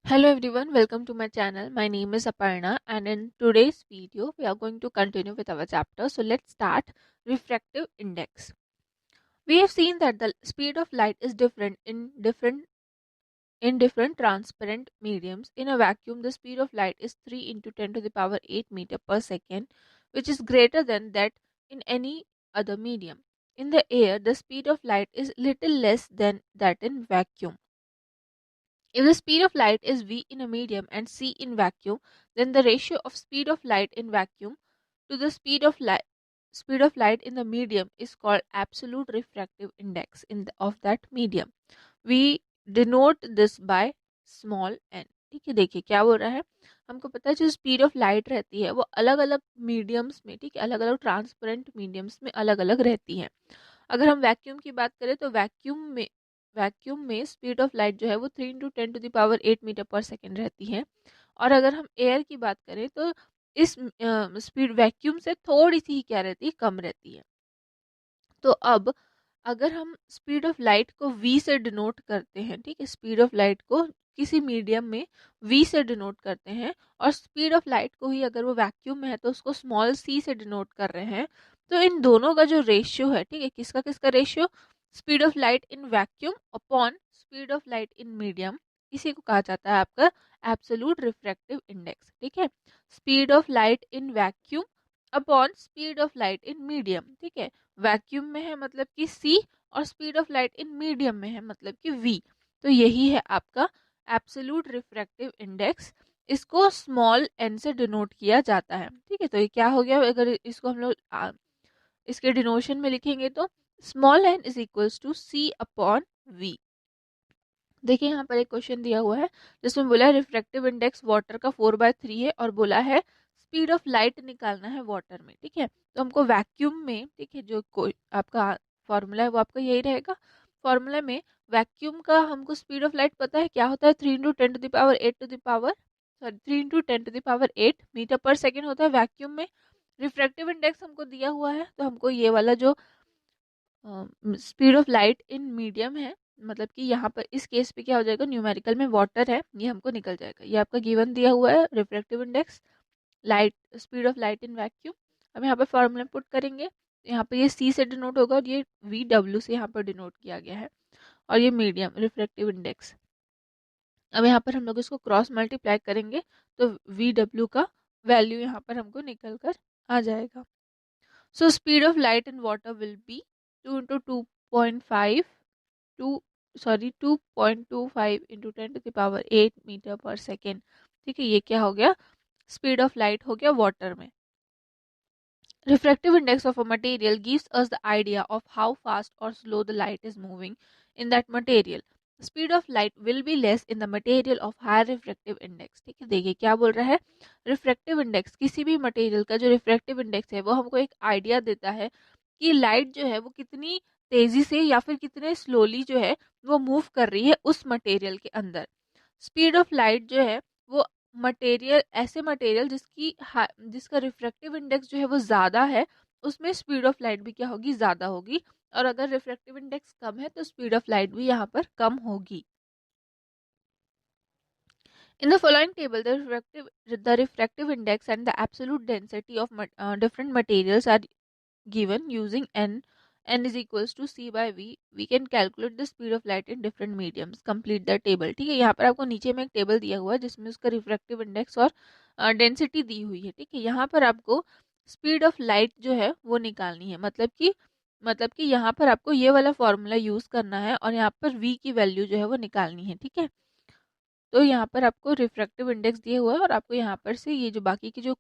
Hello everyone, welcome to my channel. My name is Aparna and in today's video we are going to continue with our chapter. So let's start refractive index. We have seen that the speed of light is different in different transparent mediums. In a vacuum the speed of light is 3 into 10 to the power 8 meter per second, which is greater than that in any other medium. In the air the speed of light is little less than that in vacuum. If the speed of light is v in a medium and c in vacuum, then the ratio of speed of light in vacuum to the speed of light in the medium is called absolute refractive index of that medium. We denote this by small n. ठीक है, देखिए क्या बोल रहा है, हमको पता है जो स्पीड ऑफ लाइट रहती है वो अलग अलग मीडियम्स में, ठीक है, अलग अलग ट्रांसपेरेंट मीडियम्स में अलग अलग रहती है. अगर हम वैक्यूम की बात करें तो वैक्यूम में स्पीड ऑफ लाइट जो है वो 3 into 10 to the power 8 metre per second रहती है. और अगर हम एयर की बात करें तो इस स्पीड वैक्यूम से थोड़ी सी ही क्या रहती है, कम रहती है. तो अब अगर हम स्पीड ऑफ लाइट को v से डिनोट करते हैं, ठीक है, स्पीड ऑफ लाइट को किसी मीडियम में v से डिनोट करते हैं और स्पीड ऑफ लाइट को ही अगर वो वैक्यूम में है तो उसको स्मॉल c से डिनोट कर रहे हैं, तो इन दोनों का जो रेशियो है, ठीक है, किसका किसका ratio, speed of light in vacuum upon speed of light in medium, इसी को कहा जाता है आपका एब्सोल्यूट रिफ्रैक्टिव इंडेक्स. ठीक है, speed of light in vacuum upon speed of light in medium. ठीक है, वैक्यूम में है मतलब कि c और speed of light in medium में है मतलब कि v. तो यही है आपका एब्सोल्यूट रिफ्रैक्टिव इंडेक्स. इसको स्मॉल n से डिनोट किया जाता है. ठीक है, तो ये क्या हो गया, अगर इसको हम लोग इसके डिनोशन में लिखेंगे तो small n is equals to c upon v. देखिए यहाँ पर एक क्वेश्चन दिया हुआ है जिसमें बोला है रिफ्रैक्टिव इंडेक्स वाटर का 4/3 है और बोला है स्पीड ऑफ लाइट निकालना है वाटर में. ठीक है, तो हमको वैक्यूम में, ठीक है, जो कोई आपका फॉर्मूला है वो आपका यही रहेगा. फॉर्मूला में वैक्यूम का हमको स्पीड ऑफ लाइट पता है क्या होता है, 3 into 10 to the power 8 to the power sorry 3 into 10 to the power 8 metre per second होता है वैक्यूम में. रिफ्रैक्टिव इंडेक्स हमको दिया हुआ है तो हमको ये वाला जो speed of light in medium है, मतलब कि यहाँ पर इस केस पे क्या हो जाएगा, न्यूमेरिकल में वाटर है, ये हमको निकल जाएगा. ये आपका गिवन दिया हुआ है refractive index light speed of light in vacuum. अब यहाँ पर फॉर्मूला पुट करेंगे, यहाँ पे ये सी से डिनोट होगा और ये वी डब्ल्यू से यहाँ पर डिनोट किया गया है और ये मीडियम रिफ्रैक्टिव इंडेक्स. अब यहाँ पर हम लोग इसको क्रॉस मल्टीप्लाई करेंगे तो वी डब्ल्यू का वैल्यू यहाँ पर हमको निकल कर आ जाएगा. So speed of light in water will be 2 into 2.5 2.25 into 10 to the power 8 metre per second. ठीक है, ये क्या हो गया, स्पीड ऑफ लाइट हो गया वाटर में. Refractive index of a material gives us the idea of how fast or slow the light is moving in that material. Speed of light will be less in the material of higher refractive index. ठीक है, देखिए क्या बोल रहा है, refractive index, किसी भी material का जो रिफ्रैक्टिव इंडेक्स है वो हमको एक आइडिया देता है कि लाइट जो है वो कितनी तेजी से या फिर कितने स्लोली जो है वो मूव कर रही है उस मटेरियल के अंदर. स्पीड ऑफ लाइट जो है वो ऐसे मटेरियल जिसका रिफ्रैक्टिव इंडेक्स जो है वो ज़्यादा है उसमें स्पीड ऑफ लाइट भी क्या होगी, ज़्यादा होगी. और अगर रिफ्रैक्टिव इंडेक्स कम है तो स्पीड ऑफ लाइट भी यहाँ पर कम होगी. In the following table, the refractive index and the absolute density of different materials are given using n is equals to c by v. We can calculate the speed of light in different mediums. Complete the table. ठीक है, यहाँ पर आपको नीचे में एक table दिया हुआ है जिसमें उसका रिफ्रैक्टिव इंडेक्स और डेंसिटी दी हुई है. ठीक है, यहाँ पर आपको स्पीड ऑफ लाइट जो है वो निकालनी है, मतलब कि यहाँ पर आपको ये वाला फॉर्मूला यूज करना है और यहाँ पर v की वैल्यू जो है वो निकालनी है. ठीक है, तो यहाँ पर आपको रिफ्रैक्टिव इंडेक्स दिया हुआ है और आपको यहाँ पर से ये जो बाकी की जो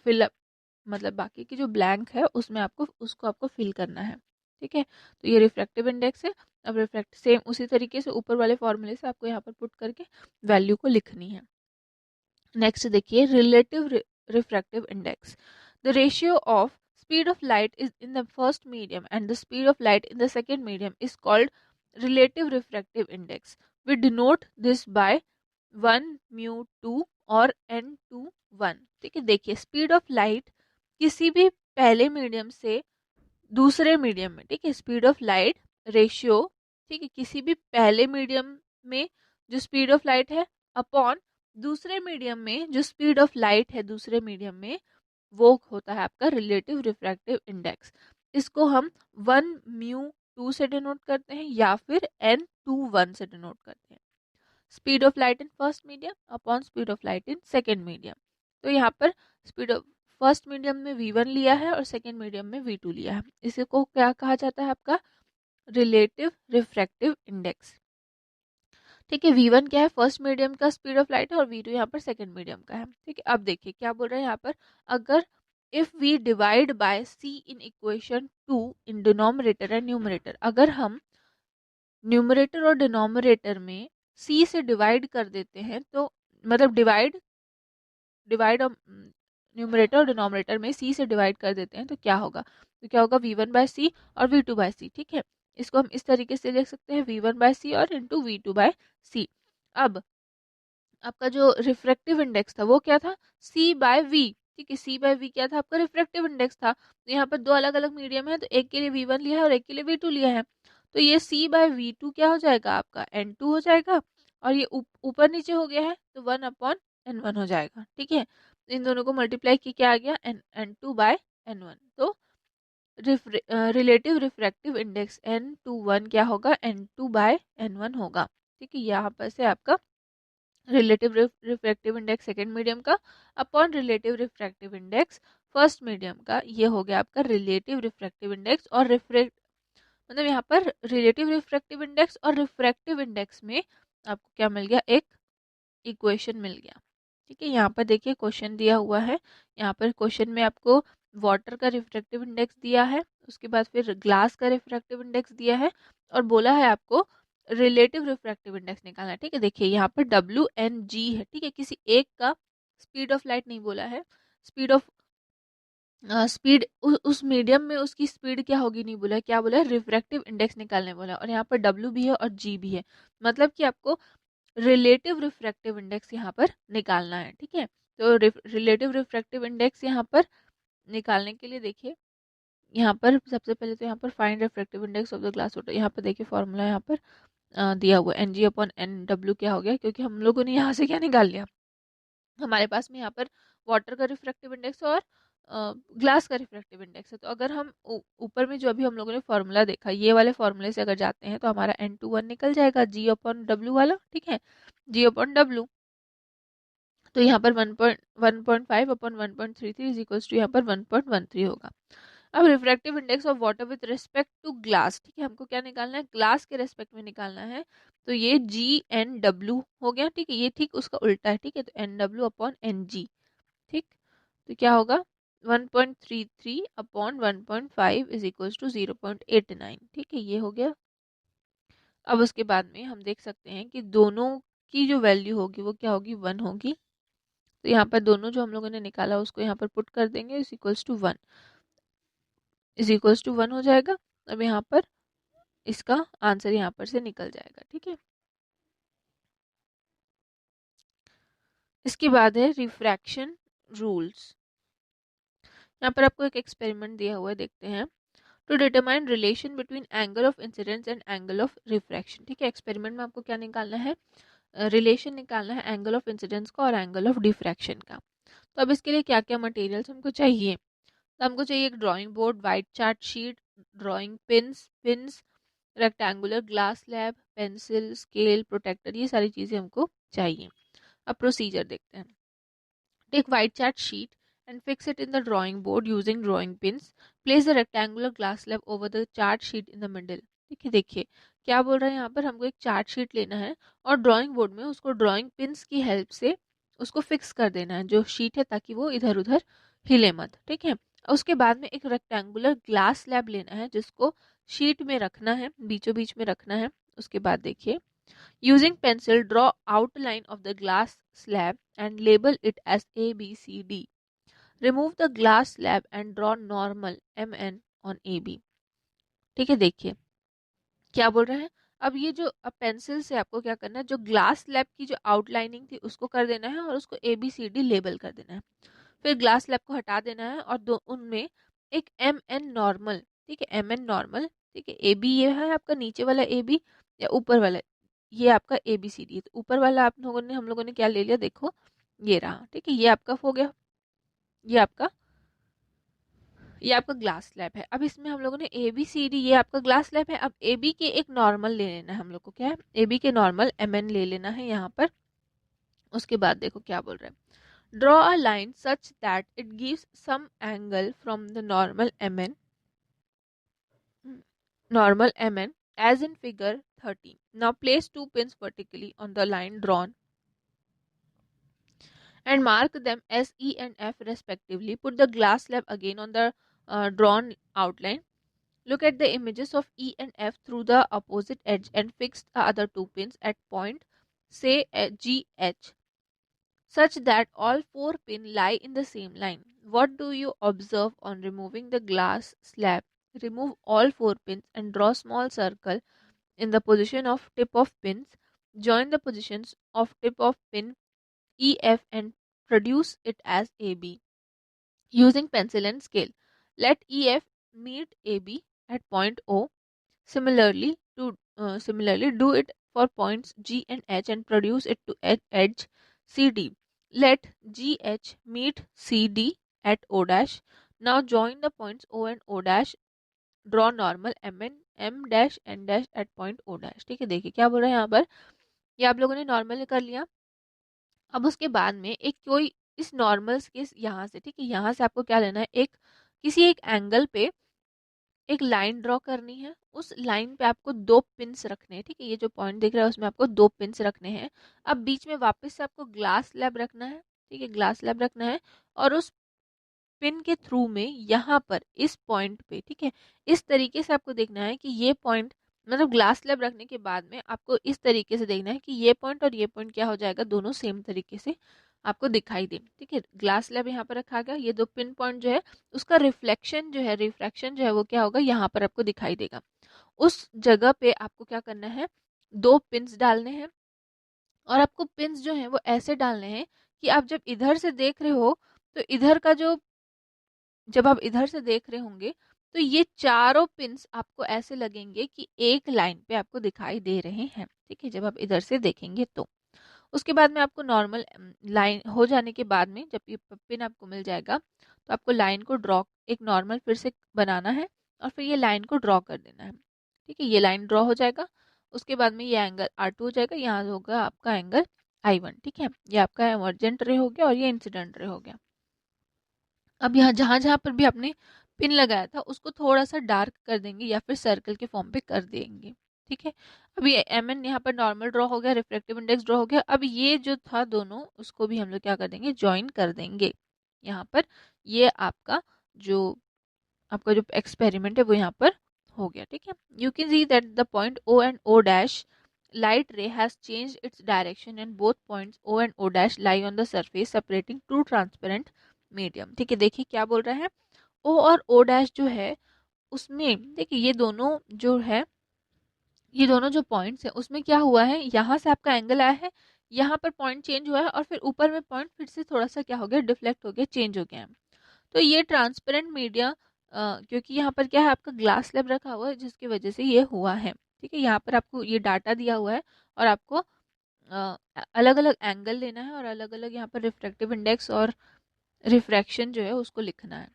फिल मतलब बाकी की जो ब्लैंक है उसमें आपको फिल करना है. ठीक है, तो ये रिफ्रैक्टिव इंडेक्स है. अब रिफ्रैक्ट सेम उसी तरीके से ऊपर वाले फॉर्मूले से आपको यहाँ पर पुट करके वैल्यू को लिखनी है. नेक्स्ट देखिए, relative refractive index. The ratio of speed of light is in the first medium and the speed of light in the second medium is called relative refractive index. We denote this by 1 mu 2 और n to 1. ठीक है, देखिए speed of light किसी भी पहले medium से दूसरे medium में, ठीक है, स्पीड ऑफ लाइट रेशियो, ठीक है, किसी भी पहले मीडियम में जो स्पीड ऑफ लाइट है अपॉन दूसरे मीडियम में जो स्पीड ऑफ लाइट है दूसरे मीडियम में, वो होता है आपका रिलेटिव रिफ्रैक्टिव इंडेक्स। इसको हम 1 म्यू 2 से डिनोट करते हैं या फिर n2 1 से डिनोट करते हैं। Speed of light in first medium upon speed of light in second medium. तो यहाँ पर स्पीड ऑफ फर्स्ट मीडियम में v1 लिया है और सेकेंड मीडियम में v2 लिया है। इसी को क्या कहा जाता है? आपका रिलेटिव रिफ्रैक्टिव इंडेक्स। ठीक है, v1 क्या है? फर्स्ट मीडियम का स्पीड ऑफ लाइट है और v2 यहाँ पर सेकेंड मीडियम का है। ठीक है, अब देखिए क्या बोल रहे हैं यहाँ पर, अगर if we divide by c in equation 2 in denominator and numerator, अगर हम न्यूमरेटर और डिनोमिनेटर में c से डिवाइड कर देते हैं, तो मतलब डिवाइड न्यूमरेटर और डिनोमिनेटर में c से डिवाइड कर देते हैं तो क्या होगा? तो क्या होगा? v1 बाय सी और v2 बाय सी। ठीक है, इसको हम इस तरीके से लिख सकते हैं, v1 बाय सी और इंटू v2 बाय सी। अब आपका जो रिफ्रैक्टिव इंडेक्स था वो क्या था? c by v। ठीक है, c बाय v क्या था? आपका रिफ्रैक्टिव इंडेक्स था। तो यहाँ पर दो अलग अलग मीडियम है, तो एक के लिए v1 लिया है और एक के लिए v2 लिया है। तो ये c बाय v2 क्या हो जाएगा? आपका n2 हो जाएगा, और ये ऊपर नीचे हो गया है तो 1/n1 हो जाएगा। ठीक है, इन दोनों को मल्टीप्लाई की क्या आ गया? n2 bye n1। तो रिलेटिव रिफ्रैक्टिव इंडेक्स n2 1 क्या होगा? n2 बाय n1 होगा। ठीक है, यहाँ पर से आपका relative refractive index second medium का upon relative refractive index first medium का, ये हो गया आपका रिलेटिव रिफ्रैक्टिव इंडेक्स। और रिफ्रैक्ट मतलब यहाँ पर रिलेटिव रिफ्रैक्टिव इंडेक्स और रिफ्रैक्टिव इंडेक्स में आपको क्या मिल गया? एक इक्वेशन मिल गया। ठीक है, यहाँ पर देखिए क्वेश्चन दिया हुआ है। यहाँ पर क्वेश्चन में आपको वाटर का रिफ्रैक्टिव इंडेक्स दिया है, उसके बाद फिर ग्लास का रिफ्रैक्टिव इंडेक्स दिया है, और बोला है आपको रिलेटिव रिफ्रैक्टिव इंडेक्स निकालना है। ठीक है, देखिए यहाँ पर WNG है। ठीक है, किसी एक का स्पीड ऑफ लाइट नहीं बोला है, स्पीड ऑफ स्पीड उस मीडियम में उसकी स्पीड क्या होगी नहीं बोला है, क्या बोला है? रिफ्रैक्टिव इंडेक्स निकालने बोला है। और यहाँ पर W भी है और G भी है, मतलब कि आपको रिलेटिव रिफ्रैक्टिव इंडेक्स यहाँ पर निकालना है। ठीक है, तो रिलेटिव रिफ्रैक्टिव इंडेक्स यहाँ पर निकालने के लिए देखिए, यहाँ पर सबसे पहले तो यहाँ पर find refractive index of the glass water, यहाँ पर देखिए फॉर्मूला यहाँ पर दिया हुआ है NG/NW। क्या हो गया? क्योंकि हम लोगों ने यहाँ से क्या निकाल लिया, हमारे पास में यहाँ पर वाटर का रिफ्रैक्टिव इंडेक्स और ग्लास का रिफ्रैक्टिव इंडेक्स है। तो अगर हम ऊपर में जो अभी हम लोगों ने फॉर्मूला देखा, ये वाले फॉर्मूले से अगर जाते हैं तो हमारा n2 1 निकल जाएगा, G/W वाला। ठीक है, G/W। तो यहाँ पर 1.5/1.33 इज इक्वल्स टू यहाँ पर 1.13 होगा। अब refractive index of water with respect to glass, ठीक है, हमको क्या निकालना है? ग्लास के रेस्पेक्ट में निकालना है। तो ये GNW हो गया। ठीक है, ये ठीक उसका उल्टा है। ठीक है, तो NW/NG। ठीक, तो क्या होगा? 1.33/1.5 इज इक्वल्स टू 0.89। ठीक है, ये हो गया। अब उसके बाद में हम देख सकते हैं कि दोनों की जो वैल्यू होगी वो क्या होगी? 1 होगी। तो यहाँ पर दोनों जो हम लोगों ने निकाला उसको यहाँ पर पुट कर देंगे, is equals to 1, is equals to 1 हो जाएगा। अब यहाँ पर इसका आंसर यहाँ पर से निकल जाएगा। ठीक है, इसके बाद है रिफ्रैक्शन रूल्स। यहाँ पर आपको एक एक्सपेरिमेंट दिया हुआ है, देखते हैं। To determine relation between angle of incidence and angle of refraction. ठीक है, एक्सपेरिमेंट में आपको क्या निकालना है? रिलेशन निकालना है एंगल ऑफ इंसिडेंस का और एंगल ऑफ डिफ्रैक्शन का। तो अब इसके लिए क्या क्या मटेरियल्स हमको चाहिए? तो हमको चाहिए एक drawing board, white chart sheet, drawing pins, rectangular glass slab, pencil, scale, protractor, ये सारी चीज़ें हमको चाहिए। अब प्रोसीजर देखते हैं। Take white chart sheet and fix it in the drawing board using drawing pins. Place the rectangular glass slab over the chart sheet in the middle. ठीक है, देखिए क्या बोल रहा है यहाँ पर, हमको एक चार्ट शीट लेना है और ड्राइंग बोर्ड में उसको ड्राइंग पिन्स की हेल्प से उसको फिक्स कर देना है जो शीट है, ताकि वो इधर उधर हिले मत। ठीक है, उसके बाद में एक रेक्टेंगुलर ग्लास स्लैब लेना है जिसको शीट में रखना है, बीचों बीच में रखना है। उसके बाद देखिए, using pencil draw outline of the glass slab and label it as ABCD. Remove the glass slab and draw normal MN on AB. ठीक है, देखिए क्या बोल रहे हैं। अब ये जो अब पेंसिल से आपको क्या करना है, जो ग्लास स्लैब की जो आउटलाइनिंग थी उसको कर देना है और उसको ABCD लेबल कर देना है। फिर ग्लास स्लैब को हटा देना है और दो उनमें एक MN नॉर्मल, ठीक है, MN नॉर्मल, ठीक है, AB ये है आपका नीचे वाला AB या ऊपर वाला ये आपका ABCD है। तो ऊपर वाला हम लोगों ने क्या ले लिया, देखो ये रहा, ठीक है, ये आपका हो गया, ये आपका ग्लास स्लैब है। अब इसमें हम लोगों ने ABCD, ये आपका ग्लास स्लैब है। अब AB के एक नॉर्मल ले लेना है हम लोग को, क्या है, AB के नॉर्मल MN ले लेना है यहाँ पर। उसके बाद देखो क्या बोल रहे हैं, draw a line such that it gives some angle from the normal MN as in figure 13. Now place two pins vertically on the line drawn and mark them as E and F respectively. Put the glass slab again on the drawn outline. Look at the images of E and F through the opposite edge and fix the other two pins at point, say GH, such that all four pins lie in the same line. What do you observe on removing the glass slab? Remove all four pins and draw small circle in the position of tip of pins. Join the positions of tip of pin EF and produce it as AB using pencil and scale. Let EF meet AB at point O. Similarly, do it for points G and H and produce it to edge CD. Let GH meet CD at O dash. Now join the points O and O dash. Draw normal M dash N dash at point O dash. ठीक है, देखिए क्या बोल रहा है यहाँ पर, ये आप लोगों ने नॉर्मल कर लिया। अब उसके बाद में एक कोई इस नॉर्मल्स के यहाँ से, ठीक है, यहाँ से आपको क्या लेना है, एक किसी एक एंगल पे एक लाइन ड्रॉ करनी है। उस लाइन पे आपको दो पिंस रखने हैं, ठीक है, ये जो पॉइंट दिख रहा है उसमें आपको दो पिंस रखने हैं। अब बीच में वापस से आपको ग्लास स्लैब रखना है, ठीक है, ग्लास स्लैब रखना है और उस पिन के थ्रू में यहाँ पर इस पॉइंट पे, ठीक है, इस तरीके से आपको देखना है कि ये पॉइंट, मतलब ग्लास स्लैब रखने के बाद में आपको इस तरीके से देखना है कि ये पॉइंट और ये पॉइंट क्या हो जाएगा, दोनों सेम तरीके से आपको दिखाई दे। ठीक है, ग्लास स्लैब यहाँ पर रखा गया, ये दो पिन पॉइंट जो है उसका रिफ्लेक्शन जो है, रिफ्रैक्शन जो है वो क्या होगा, यहाँ पर आपको दिखाई देगा। उस जगह पे आपको क्या करना है, दो पिन्स डालने हैं और आपको पिन्स जो है वो ऐसे डालने हैं कि आप जब इधर से देख रहे हो तो इधर का जो, जब आप इधर से देख रहे होंगे तो ये चारों पिन्स आपको ऐसे लगेंगे कि एक लाइन पे आपको दिखाई दे रहे हैं। ठीक है, जब आप इधर से देखेंगे तो उसके बाद में आपको नॉर्मल लाइन हो जाने के बाद में जब ये पिन आपको मिल जाएगा तो आपको लाइन को ड्रॉ, एक नॉर्मल फिर से बनाना है और फिर ये लाइन को ड्रॉ कर देना है। ठीक है, ये लाइन ड्रॉ हो जाएगा, उसके बाद में ये एंगल R2 हो जाएगा, यहाँ होगा आपका एंगल I1। ठीक है, ये आपका एमरजेंट रे हो गया और ये इंसिडेंट रे हो गया। अब यहाँ जहाँ जहाँ पर भी आपने पिन लगाया था उसको थोड़ा सा डार्क कर देंगे या फिर सर्कल के फॉर्म पे कर देंगे। ठीक है, अब ये MN यहाँ पर नॉर्मल ड्रॉ हो गया, रिफ्रैक्टिव इंडेक्स ड्रॉ हो गया। अब ये जो था दोनों, उसको भी हम लोग क्या कर देंगे, ज्वाइन कर देंगे यहाँ पर। ये आपका जो एक्सपेरिमेंट है वो यहाँ पर हो गया। ठीक है, you can see that the point O and O dash light ray has changed its direction and both points O and O dash lie on the surface separating two transparent medium। ठीक है, देखिए क्या बोल रहा है, O और O dash जो है उसमें देखिए ये दोनों जो है, ये दोनों जो पॉइंट्स है उसमें क्या हुआ है, यहाँ से आपका एंगल आया है, यहाँ पर पॉइंट चेंज हुआ है और फिर ऊपर में पॉइंट फिर से थोड़ा सा क्या हो गया, डिफ्लेक्ट हो गया, चेंज हो गया है। तो ये ट्रांसपेरेंट मीडिया क्योंकि यहाँ पर क्या है, आपका ग्लास स्लैब रखा हुआ है जिसकी वजह से ये हुआ है। ठीक है, यहाँ पर आपको ये डाटा दिया हुआ है और आपको अलग अलग एंगल लेना है और अलग अलग यहाँ पर रिफ्रैक्टिव इंडेक्स और रिफ्रैक्शन जो है उसको लिखना है।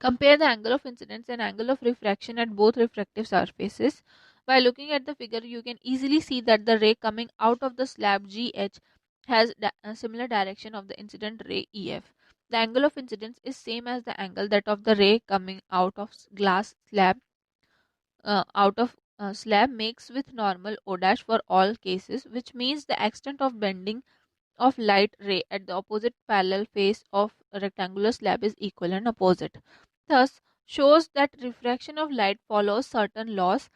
Compare the angle of incidence and angle of refraction at both refractive surfaces. By looking at the figure, you can easily see that the ray coming out of the slab GH has a similar direction of the incident ray EF. The angle of incidence is same as the angle that of the ray coming out of glass slab slab makes with normal O dash for all cases, which means the extent of bending of light ray at the opposite parallel face of a rectangular slab is equal and opposite. Thus, shows that refraction of light follows certain laws.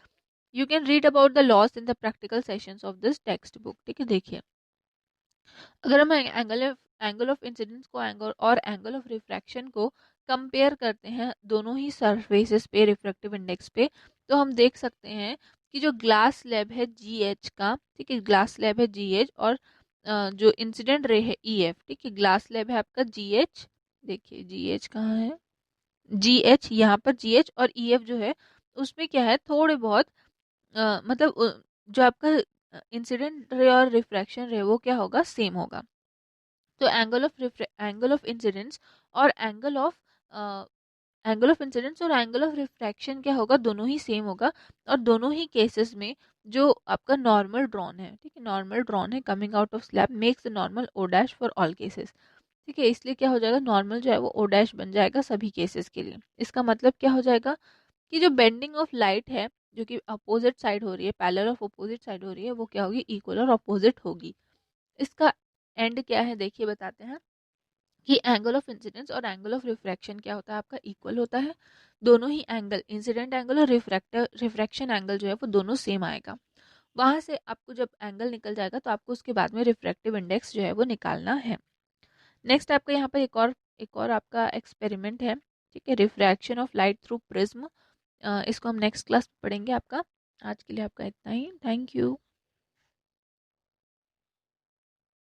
You can read about the laws in the practical sessions of this textbook। ठीक है, देखिए अगर हम angle of incidence को angle of refraction को compare करते हैं दोनों ही सरफेसेस पे रिफ्रैक्टिव इंडेक्स पे, तो हम देख सकते हैं कि जो ग्लास स्लैब है GH का, ठीक है, ग्लास स्लैब है GH और जो इंसिडेंट रे है EF। ठीक है, ग्लास स्लैब है आपका GH, देखिए GH कहाँ है, GH यहाँ पर GH और EF जो है उसमें क्या है, थोड़े बहुत मतलब जो आपका इंसिडेंट रे और रिफ्रैक्शन रे वो क्या होगा, सेम होगा। तो एंगल ऑफ इंसिडेंस और एंगल ऑफ इंसिडेंस और एंगल ऑफ रिफ्रैक्शन क्या होगा, दोनों ही सेम होगा। और दोनों ही केसेस में जो आपका नॉर्मल ड्रॉन है, ठीक है, नॉर्मल ड्रॉन है coming out of slab makes normal O dash for all cases. ठीक है, इसलिए क्या हो जाएगा, नॉर्मल जो है वो ओ डैश बन जाएगा सभी केसेस के लिए। इसका मतलब क्या हो जाएगा कि जो बेंडिंग ऑफ लाइट है जो कि अपोजिट साइड हो रही है, पैरेलल ऑफ अपोजिट साइड हो रही है, वो क्या होगी, इक्वल और अपोजिट होगी। इसका एंड क्या है देखिए, बताते हैं कि एंगल ऑफ इंसिडेंस और एंगल ऑफ रिफ्रैक्शन क्या होता है, आपका इक्वल होता है। दोनों ही एंगल, इंसिडेंट एंगल और रिफ्रैक्शन एंगल जो है वो दोनों सेम आएगा। वहां से आपको जब एंगल निकल जाएगा तो आपको उसके बाद में रिफ्रैक्टिव इंडेक्स जो है वो निकालना है। नेक्स्ट आपका यहाँ पर एक और आपका एक्सपेरिमेंट है, ठीक है, refraction of light through prism. इसको हम नेक्स्ट क्लास में पढ़ेंगे। आपका आज के लिए आपका इतना ही, थैंक यू।